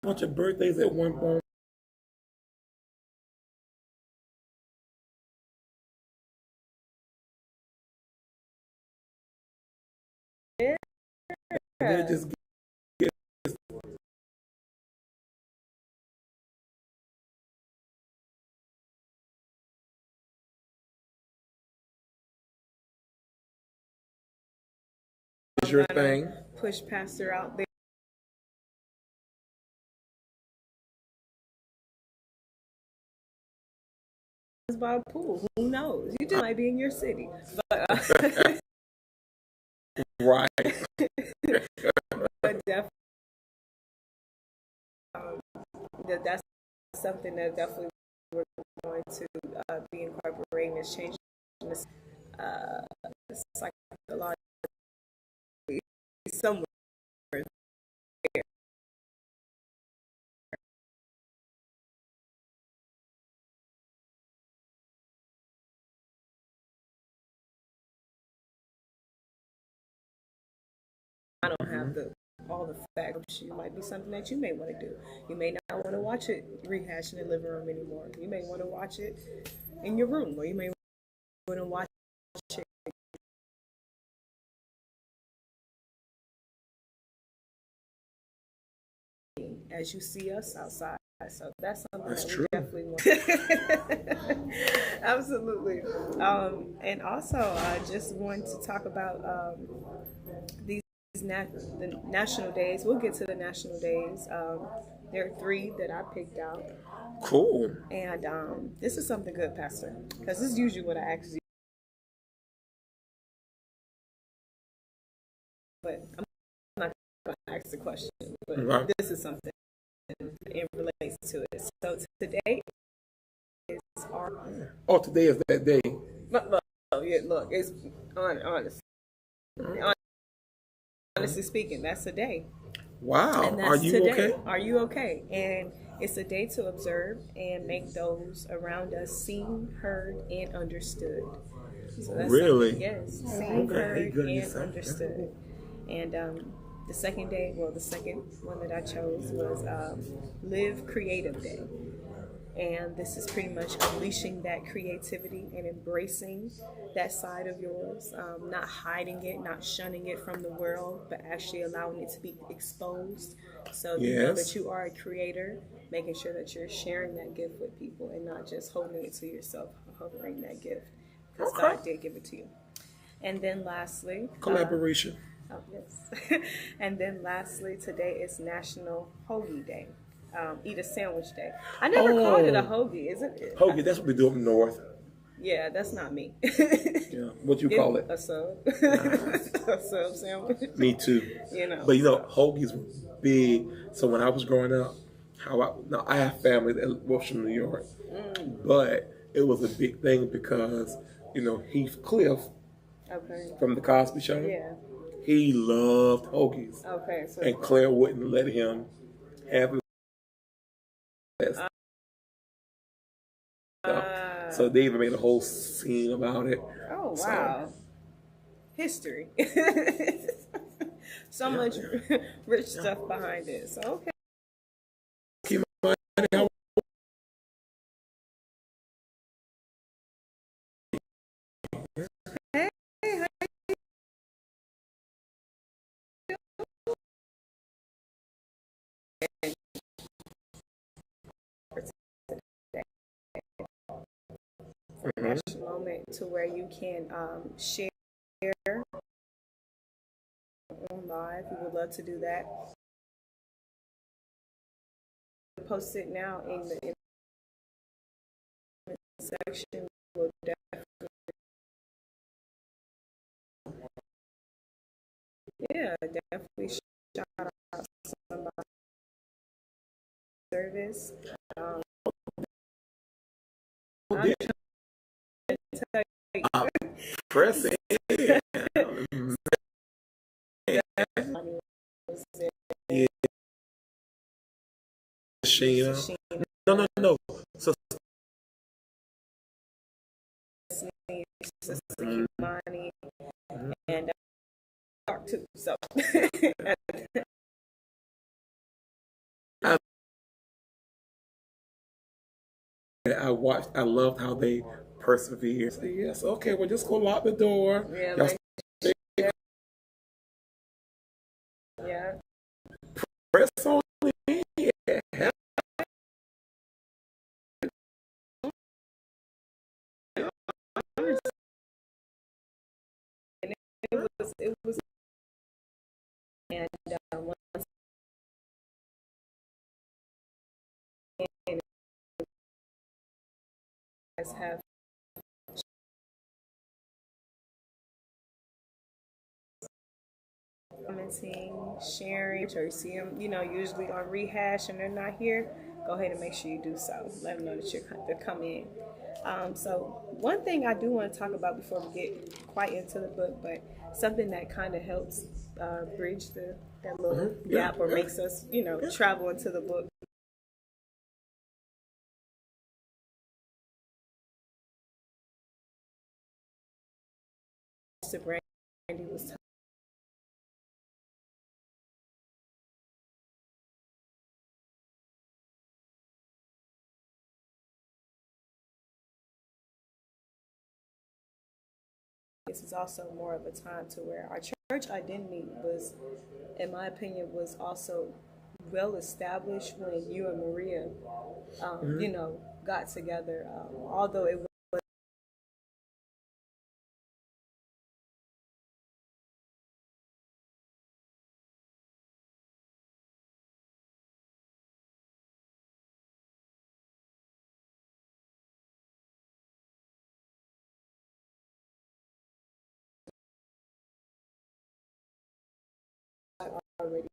bunch of birthdays at one point. Yeah. And then just get your thing. Push Pastor out there. By a pool, who knows? You just might be in your city, but Right. but definitely that's something that definitely we're going to be incorporating is changing this psychological somewhere there. I don't have all the facts. It might be something that you may want to do. You may not want to watch it rehash in the living room anymore. You may want to watch it in your room, or you may want to watch it as you see us outside. So that's something that's that true. We definitely want. Absolutely. And also, I just want to talk about these the national days. We'll get to the national days. There are 3 that I picked out. Cool. And this is something good, Pastor, because this is usually what I ask you. But I'm not going to ask the question. But this is something it relates to it. So today is our. Oh, today is that day. Yeah, look, it's honest. Honestly speaking, that's a day. Wow. And that's Are you today. okay? Are you okay? And it's a day to observe and make those around us seen, heard, and understood. So that's really? Yes, seen, heard, and understood. And the second day, well, the second one that I chose was Live Creative Day. And this is pretty much unleashing that creativity and embracing that side of yours, not hiding it, not shunning it from the world, but actually allowing it to be exposed. So you know that you are a creator, making sure that you're sharing that gift with people and not just holding it to yourself, hovering that gift, because God did give it to you. And then lastly, collaboration. Oh, yes. And then lastly, today is National Hoagie Day. Eat a sandwich day. I never called it a hoagie, isn't it? Hoagie, that's what we do up north. Yeah, that's not me. Yeah, what you call it? A sub. A sub sandwich. Me too. You know. But you know, hoagies were big. So when I was growing up, I have family that was from New York, but it was a big thing because Heathcliff from the Cosby Show. Yeah. He loved hoagies. Okay. So and Claire wouldn't let him have. So they even made a whole scene about it. Oh, wow. So, history. So much rich stuff behind it. So, okay. Moment to where you can share on live. We would love to do that. Post it now in the section. We'll definitely shout out somebody service. Press it. Yeah. Sheena. No. So money and talk to. So I loved how they persevered. Say, yes, okay, well, just go lock the door. Yeah, Y'all yeah. press on in. It was, and once again, guys have commenting, sharing, or you see them, usually on Rehash and they're not here, go ahead and make sure you do so. Let them know that they're coming in. So one thing I do want to talk about before we get quite into the book, but something that kind of helps bridge that little gap or makes us, travel into the book. Mr. Brandy was talking. This is also more of a time to where our church identity was, in my opinion, was also well established when you and Maria, got together. Although it was already.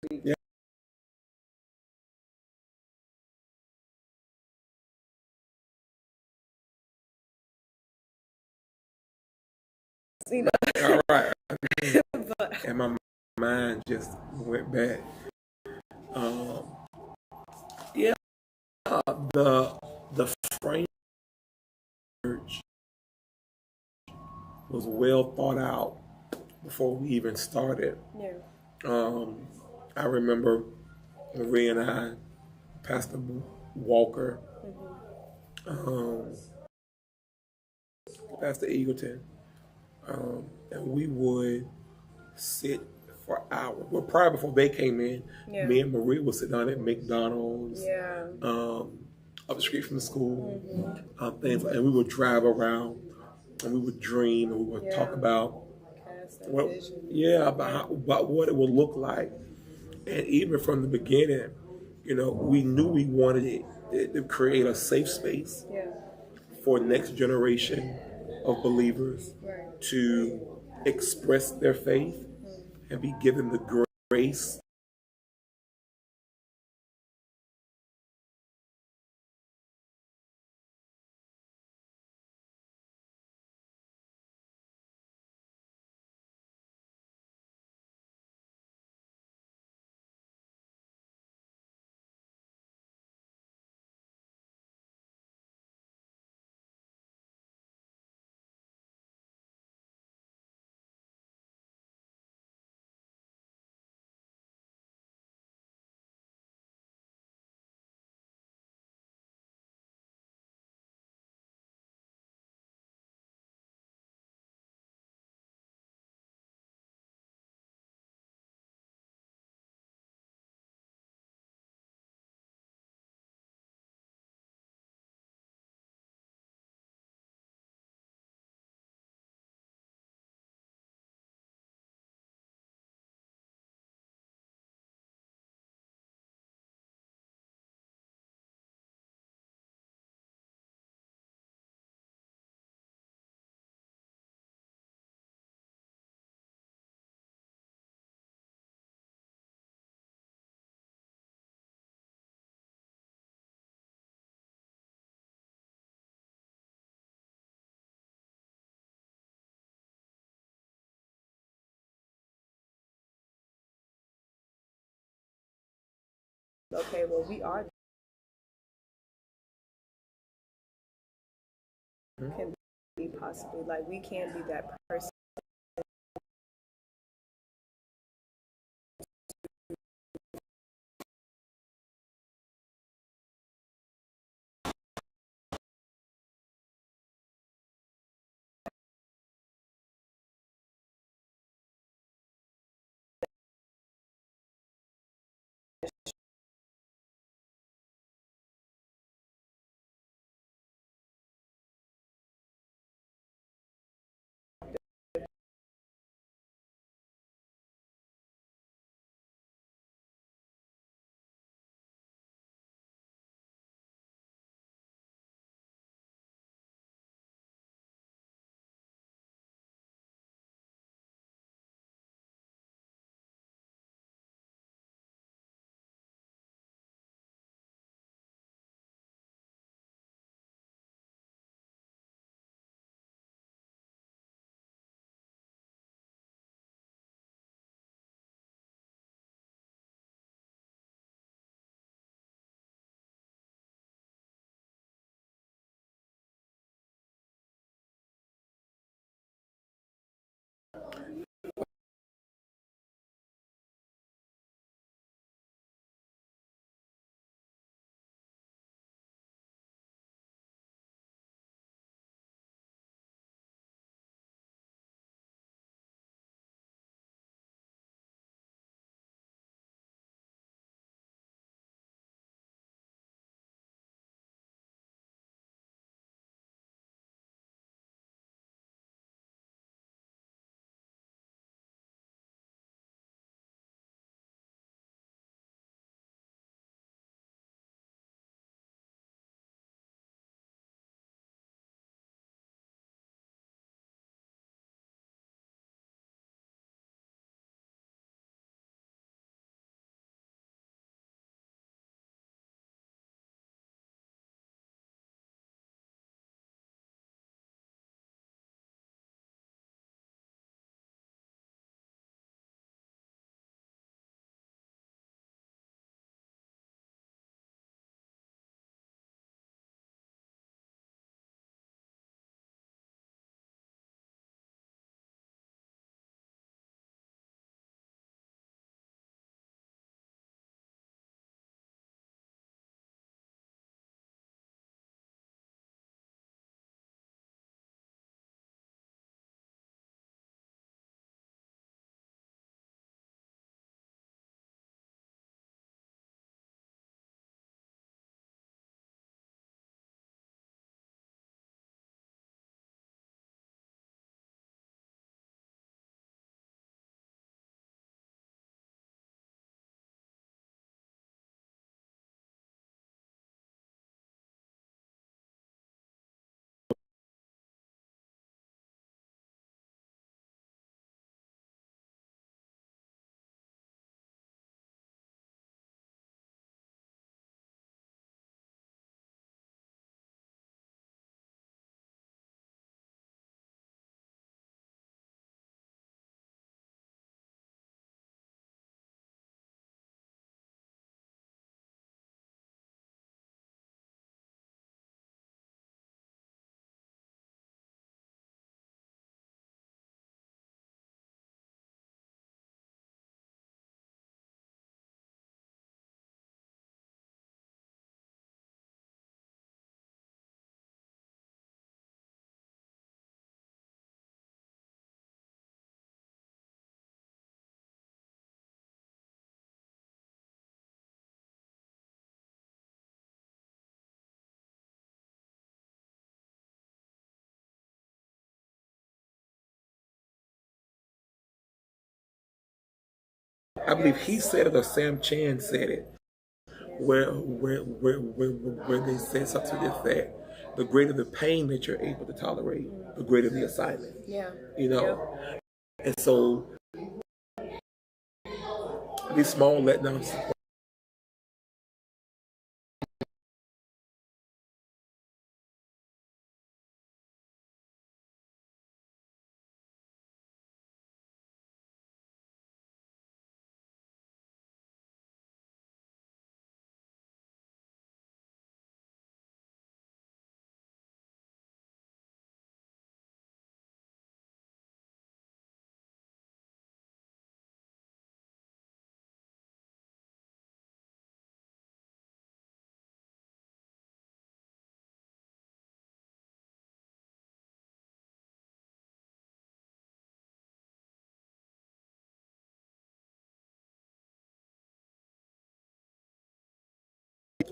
Yeah. All right. And my mind just went back. Um, yeah, the framework was well thought out before we even started. Yeah. I remember Marie and I, Pastor Walker, um, Pastor Eagleton, and we would sit for hours. Well, prior before they came in, me and Marie would sit down at McDonald's, up the street from the school, things, and we would drive around, and we would dream, and we would talk about about what it would look like. And even from the beginning, we knew we wanted it to create a safe space for next generation of believers to express their faith and be given the grace okay, well, we are can be possibly like we can be that person. I believe he said it or Sam Chan said it, where they said something to this effect: the greater the pain that you're able to tolerate, the greater the assignment. Yeah. You know, and so these small letdowns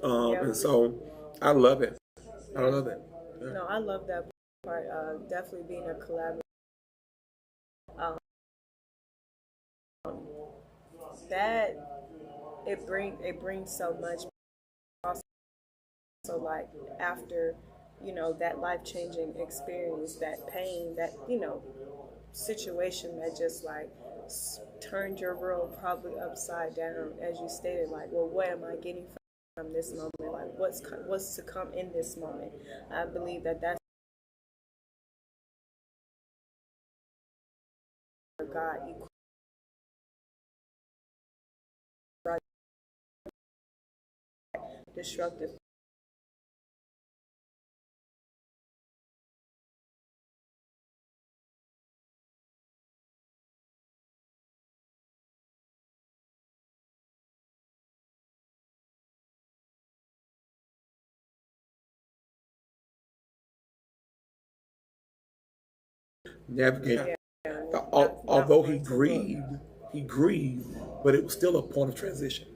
And so I love it. I love it. Yeah. No, I love that part. Definitely being a collaborator. Um, that it brings so much. Also, like after that life-changing experience, that pain, that situation that just like turned your world probably upside down, as you stated, like, well, what am I getting from this moment? Like, what's to come in this moment? I believe that's God destructive. Navigate. Although he grieved, but it was still a point of transition.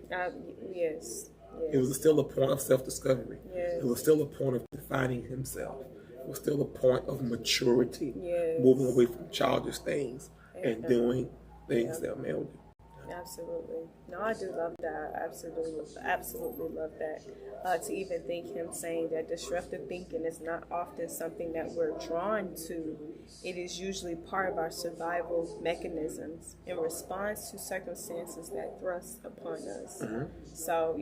Yes. It was still a point of self-discovery. Yes. It was still a point of defining himself. It was still a point of maturity, yes. moving away from childish things and doing things that man would do. Absolutely. No, I do love that. Absolutely love that. To even think him saying that disruptive thinking is not often something that we're drawn to. It is usually part of our survival mechanisms in response to circumstances that thrust upon us. Mm-hmm. So,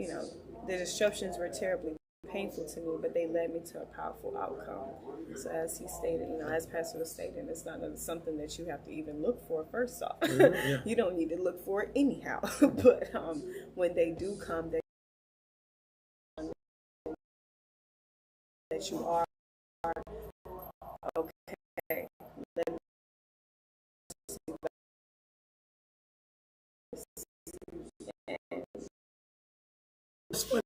the disruptions were terribly painful to me, but they led me to a powerful outcome. So as he stated, as Pastor was stating, it's not something that you have to even look for first off. Mm-hmm, yeah. You don't need to look for it anyhow. But when they do come, that you are okay. Let me see. What's funny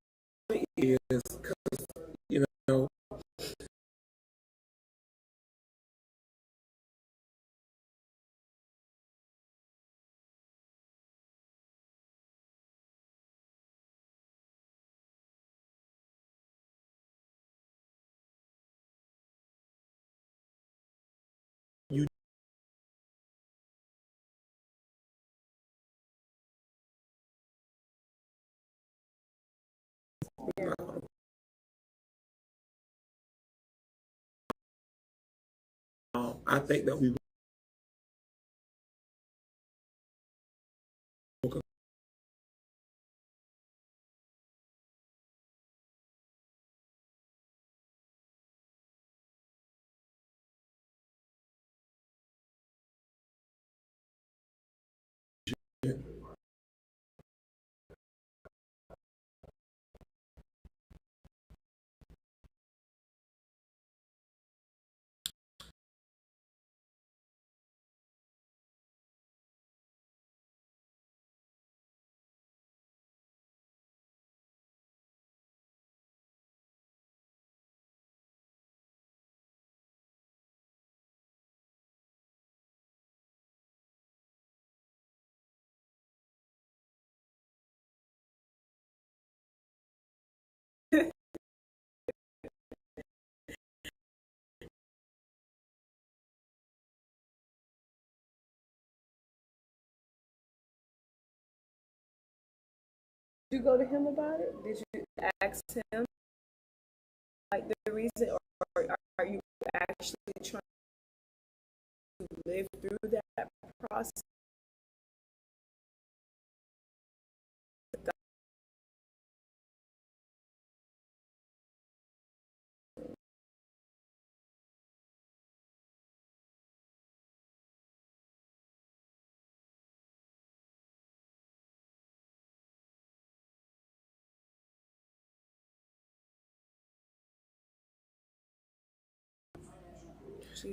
is because you I think that we Did you go to him about it? Did you ask him like the reason, or are you actually trying to live through that process?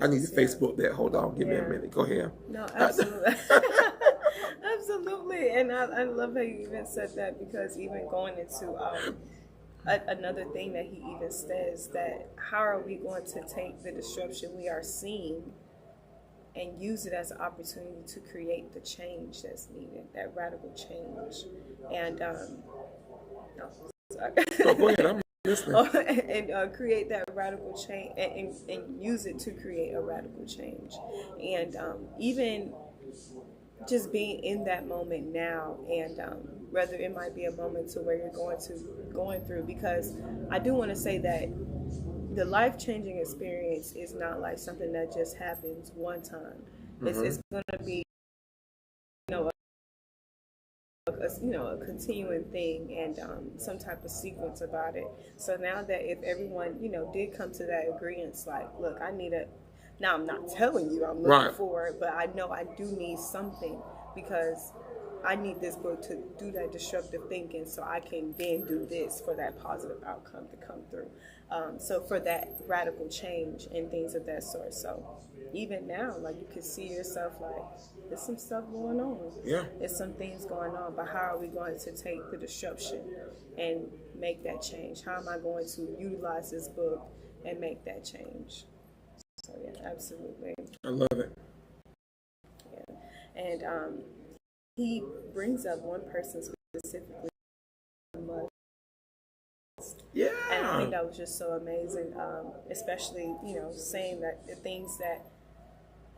I need to Facebook that. Hold on, give me a minute. Go ahead. No, absolutely. Absolutely. And I love how you even said that, because even going into another thing that he even says, that how are we going to take the disruption we are seeing and use it as an opportunity to create the change that's needed, that radical change. And Oh, go ahead. I'm listening. and create that radical change and use it to create a radical change. And even just being in that moment now, and whether it might be a moment to where you're going through, because I do want to say that the life-changing experience is not like something that just happens one time. It's going to be, you know, a continuing thing, and some type of sequence about it. So now that if everyone, did come to that agreement, like, look, now I'm not telling you I'm looking for it, but I know I do need something, because I need this book to do that disruptive thinking so I can then do this for that positive outcome to come through. So for that radical change and things of that sort. So even now, like, you can see yourself like, there's some stuff going on. Yeah. There's some things going on, but how are we going to take the disruption and make that change? How am I going to utilize this book and make that change? So yeah, absolutely. I love it. Yeah. And he brings up one person specifically, yeah, and I think that was just so amazing, especially, saying that the things that,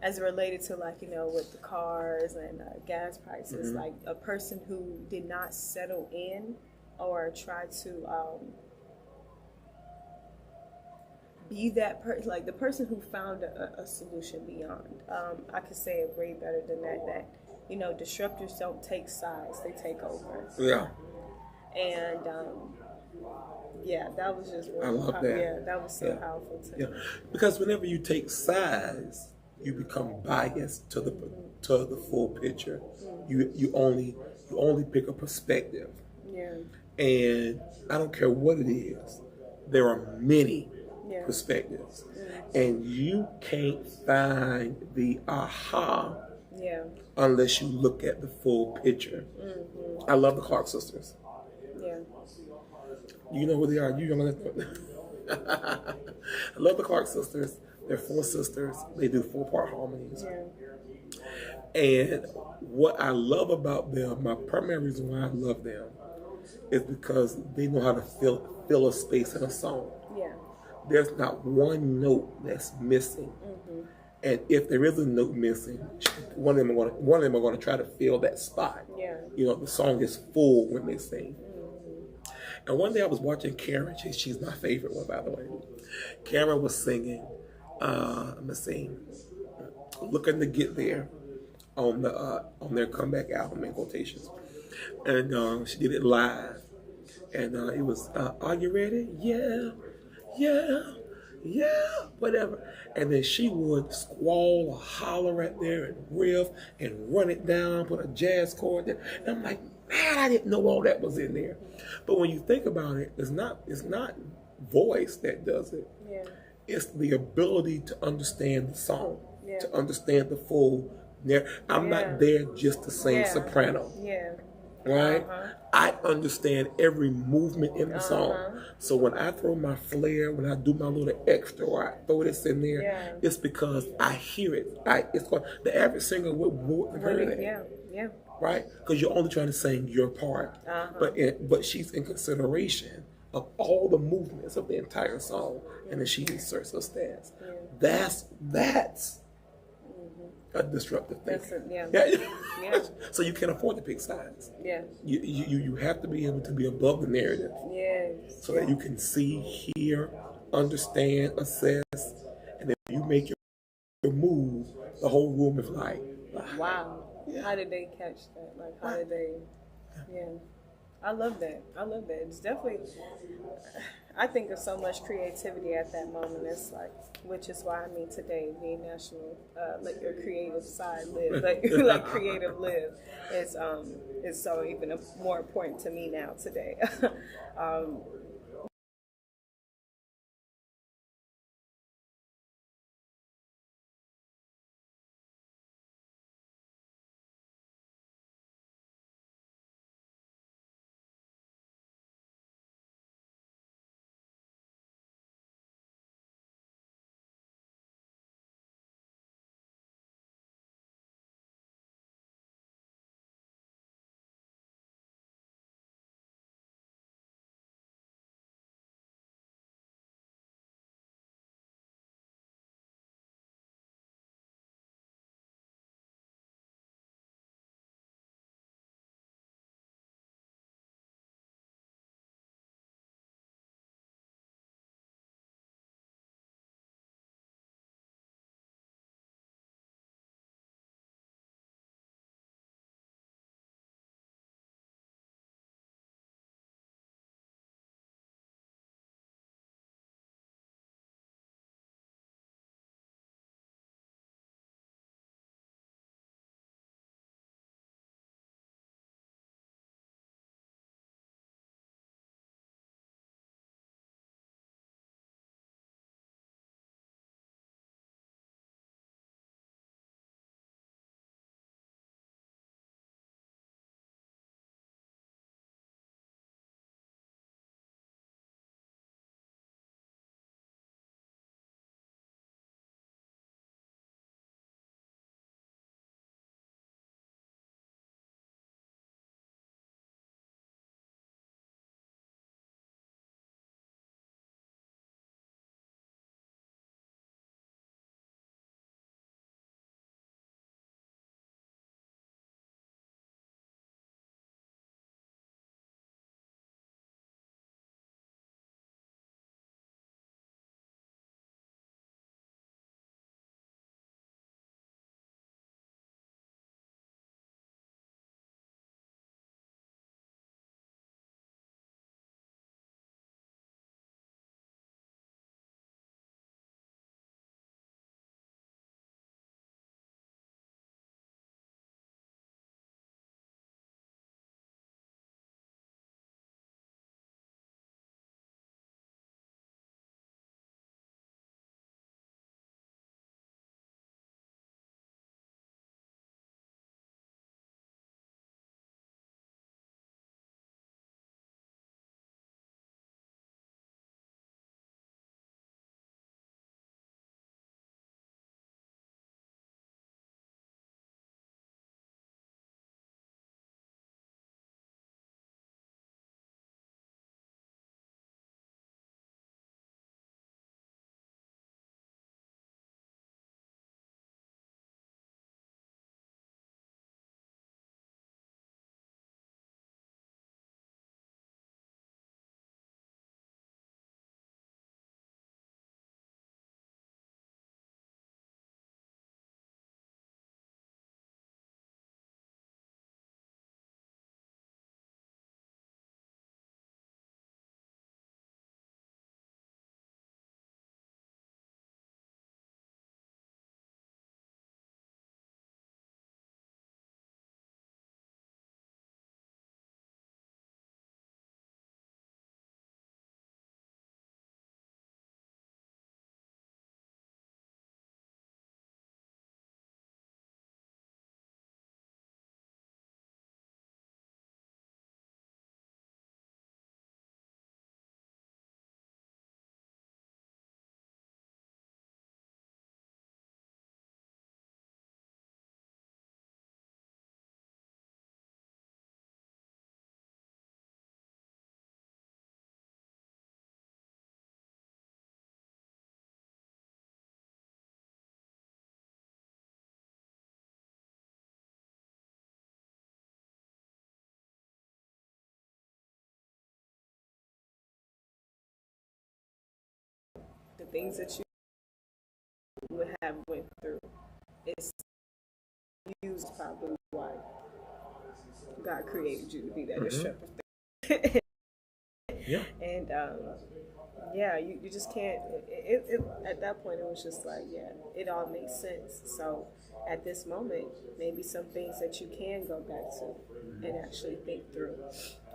as related to, like, with the cars and gas prices, like a person who did not settle in or try to be that person, like the person who found a solution beyond. I could say it way better than that, disruptors don't take sides, they take over. Yeah. And yeah, that was just really I love that. Yeah, that was so powerful to me. Because whenever you take sides, you become biased to the full picture. You only pick a perspective. Yeah. And I don't care what it is, there are many perspectives. And you can't find the aha unless you look at the full picture. I love the Clark sisters. Yeah. You know who they are. You don't know. I love the Clark sisters. They're 4 sisters. They do 4-part harmonies. Yeah. And what I love about them, my primary reason why I love them, is because they know how to fill a space in a song. Yeah. There's not one note that's missing. And if there is a note missing, one of them are going to try to fill that spot. Yeah. The song is full when they sing. And one day I was watching Karen. She's my favorite one, by the way. Karen was singing, "Looking to Get There" on their comeback album, in quotations. And she did it live. And it was, "Are you ready? Yeah, yeah, yeah," whatever. And then she would squall or holler right there and riff and run it down, put a jazz chord there. And I'm like, man, I didn't know all that was in there. But when you think about it, it's not voice that does it. Yeah. It's the ability to understand the song, Yeah. to understand the full narrative. I'm not there just to sing soprano. Yeah. Right? I understand every movement in the song. So when I throw my flair, when I do my little extra, or I throw this in there, it's because I hear it. It's called, the average singer would hear that. Yeah. Right? Because you're only trying to sing your part. But she's in consideration of all the movements of the entire song, and then she inserts her stats. That's a disruptive thing. So you can't afford to pick sides. Yeah. You have to be able to be above the narrative. Yes. So that you can see, hear, understand, assess, and then you make your move, the whole room is like, wow. How did they catch that? Like, how did they? Yeah. I love that. It's definitely, I think of so much creativity at that moment. It's like, which is why, today being National, let your creative side live, let creative live is so even more important to me now today. things that you would have went through. It's used probably why God created you to be that destructive thing. Yeah. And yeah, you just can't. At that point, it was just like, yeah, it all makes sense. So at this moment, maybe some things that you can go back to and actually think through,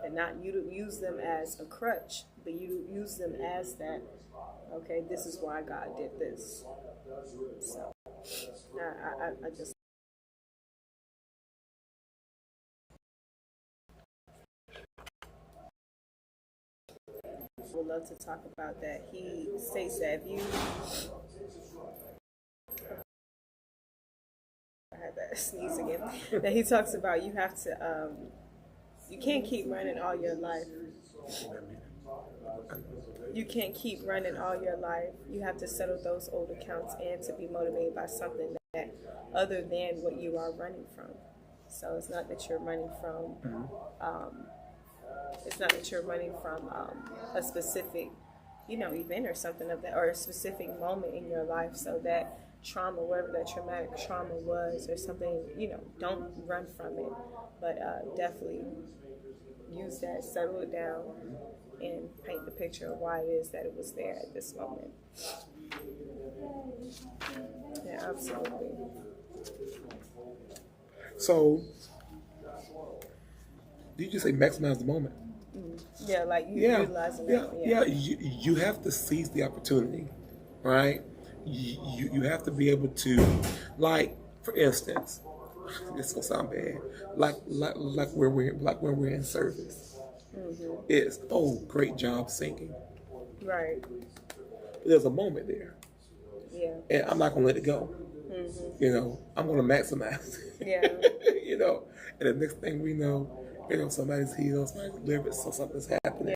and not you to use them as a crutch, but you use them as that. Okay, this is why God did this. So I just. Would love to talk about that. He states that if you, I had that sneeze again, that he talks about you have to, you can't keep running all your life. You can't keep running all your life. You have to settle those old accounts and to be motivated by something that other than what you are running from. So it's not that you're running from, it's not that you're running from a specific, event or something of that, or a specific moment in your life. So that trauma, wherever that traumatic trauma was, or something, don't run from it, but definitely use that, settle it down, and paint the picture of why it is that it was there at this moment. Yeah, absolutely. So, did you just say maximize the moment? Yeah, like utilizing that. Yeah. You have to seize the opportunity, right? You have to be able to, like, for instance, this gonna sound bad, like when we're in service. It's great job singing. Right. There's a moment there. Yeah. And I'm not gonna let it go. I'm gonna maximize. Yeah. And the next thing we know, somebody's healed, somebody's delivered, so something's happening.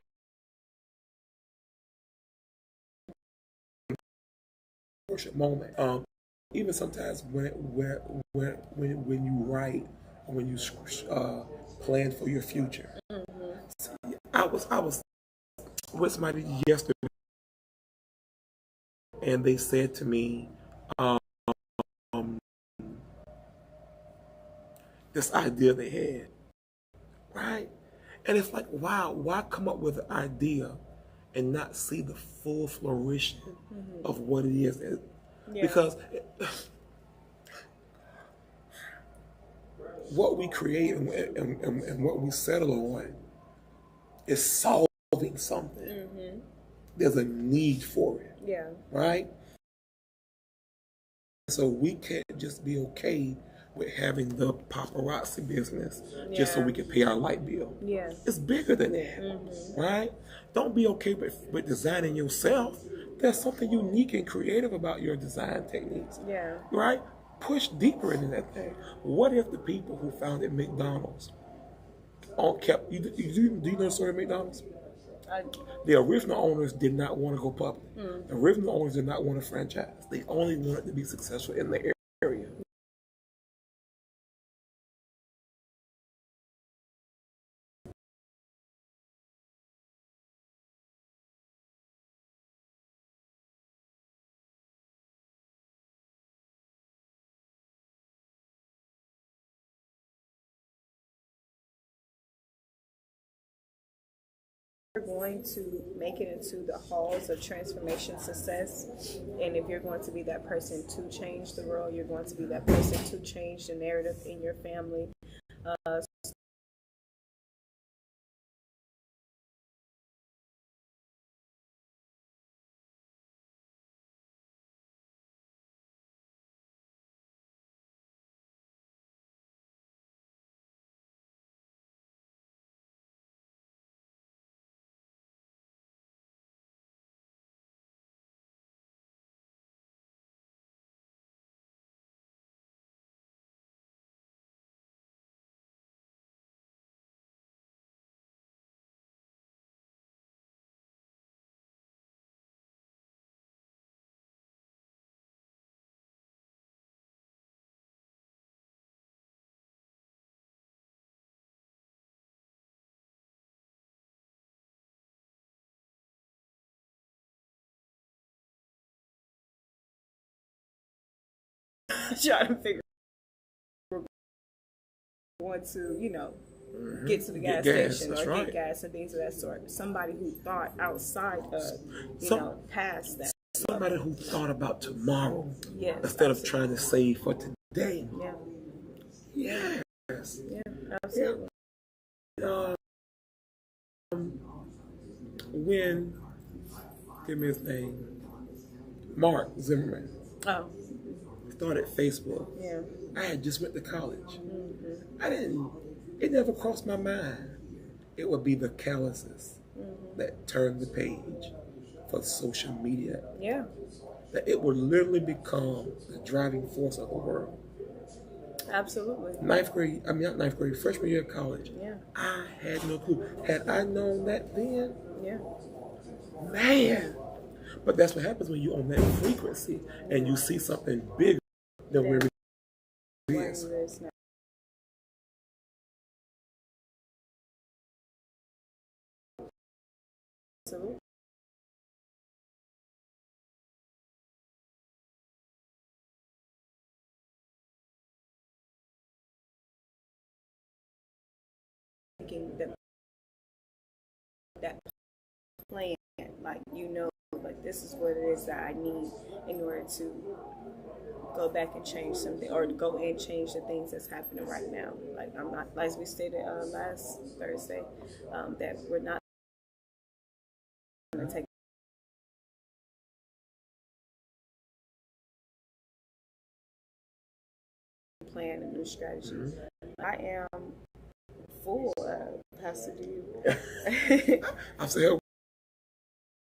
Worship moment. Even sometimes when you write, or when you plan for your future. I was with somebody yesterday, and they said to me, this idea they had, right? And it's like, wow, why come up with an idea and not see the full flourishing of what it is? Because what we create and what we settle on is solving something. There's a need for it. Yeah. Right? So we can't just be okay with having the paparazzi business just so we can pay our light bill. Yeah. It's bigger than that. Right? Don't be okay with designing yourself. There's something unique and creative about your design techniques. Yeah. Right? Push deeper into that thing. What if the people who founded McDonald's kept, do you know the story of McDonald's? The original owners did not want to go public. The original owners did not want to franchise. They only wanted to be successful in the area. You're going to make it into the halls of transformation success, and if you're going to be that person to change the world, you're going to be that person to change the narrative in your family. trying to figure want to, get to the gas station or get gas and things of that sort. Somebody who thought outside of, past that. Somebody who thought about tomorrow, yes, instead of trying to save for today. Yeah. Yes. Yeah, absolutely. When, give me his name, Mark Zimmerman. Oh. Started Facebook. Yeah. I had just went to college. It never crossed my mind. It would be the calluses that turned the page for social media. Yeah. That it would literally become the driving force of the world. Absolutely. Freshman year of college. Yeah. I had no clue. Had I known that then, yeah. Man. But that's what happens when you're on that frequency and you see something bigger than where it is. Absolutely. That plan, like this is what it is that I need in order to go back and change something, or to go and change the things that's happening right now. Like I'm not, as we stated last Thursday, that we're not going to take a plan, a new strategy. I am full, Pastor D. I'm saying,